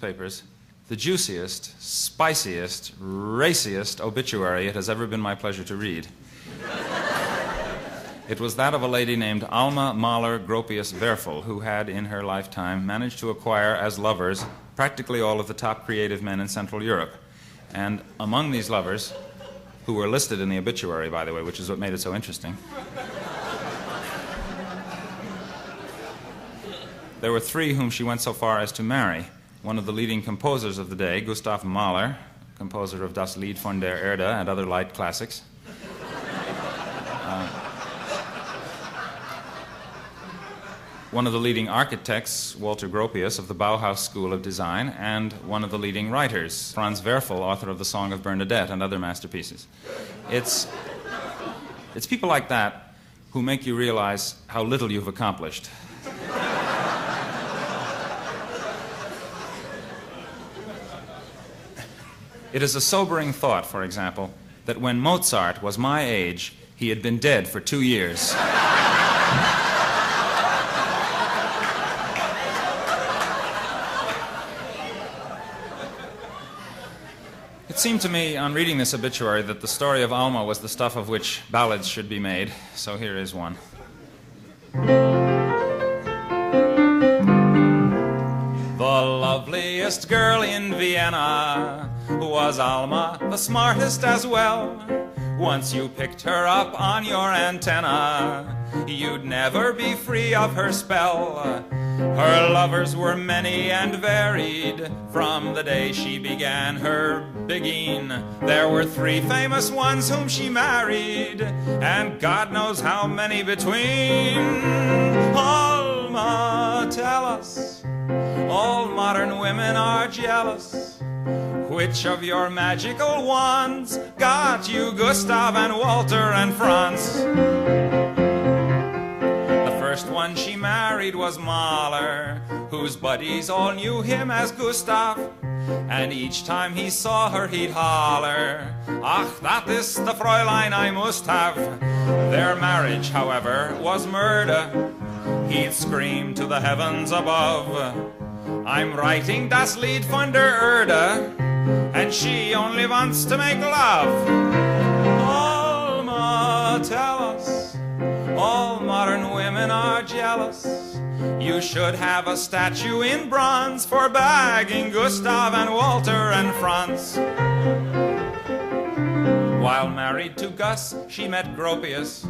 newspapers the juiciest, spiciest, raciest obituary it has ever been my pleasure to read. It was that of a lady named Alma Mahler Gropius Werfel, who had, in her lifetime, managed to acquire as lovers practically all of the top creative men in Central Europe. And among these lovers, who were listed in the obituary, by the way, which is what made it so interesting, there were three whom she went so far as to marry. One of the leading composers of the day, Gustav Mahler, composer of Das Lied von der Erde and other light classics. One of the leading architects, Walter Gropius, of the Bauhaus School of Design, and one of the leading writers, Franz Werfel, author of The Song of Bernadette and other masterpieces. It's people like that who make you realize how little you've accomplished. It is a sobering thought, for example, that when Mozart was my age, he had been dead for 2 years. It seemed to me, on reading this obituary, that the story of Alma was the stuff of which ballads should be made, so here is one. The loveliest girl in Vienna was Alma, the smartest as well. Once you picked her up on your antenna, you'd never be free of her spell. Her lovers were many and varied. From the day she began her bigging, there were 3 famous ones whom she married, and God knows how many between. Alma, tell us, all modern women are jealous. Which of your magical wands got you Gustav and Walter and Franz? The first one she married was Mahler, whose buddies all knew him as Gustav, and each time he saw her he'd holler, "Ach, that is the Fräulein I must have." Their marriage, however, was murder. He'd scream to the heavens above, "I'm writing das Lied von der Erde, and she only wants to make love." Alma, tell us, all modern women are jealous. You should have a statue in bronze for bagging Gustav and Walter and Franz. While married to Gus, she met Gropius,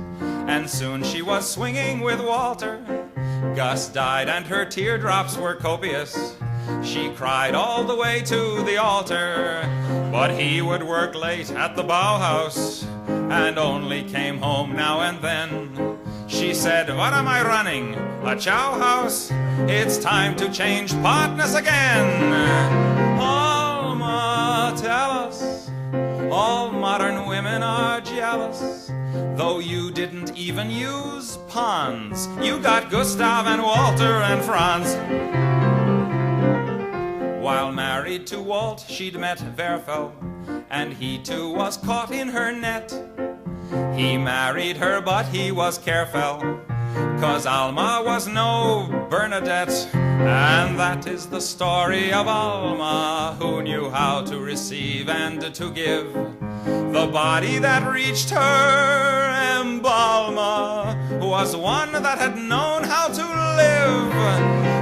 and soon she was swinging with Walter. Gus died and her teardrops were copious. She cried all the way to the altar, but he would work late at the Bauhaus and only came home now and then. She said, "What am I running? A chow house? It's time to change partners again." Alma, tell us, all modern women are jealous. Though you didn't even use Pons, you got Gustav and Walter and Franz. While married to Walt, she'd met Werfel, and he too was caught in her net. He married her, but he was careful, 'cause Alma was no Bernadette. And that is the story of Alma, who knew how to receive and to give. The body that reached her embalmer was one that had known how to live.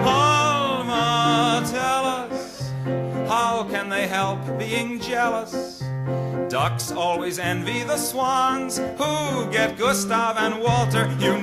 Alma, tell us, how can they help being jealous? Ducks always envy the swans who get Gustav and Walter. You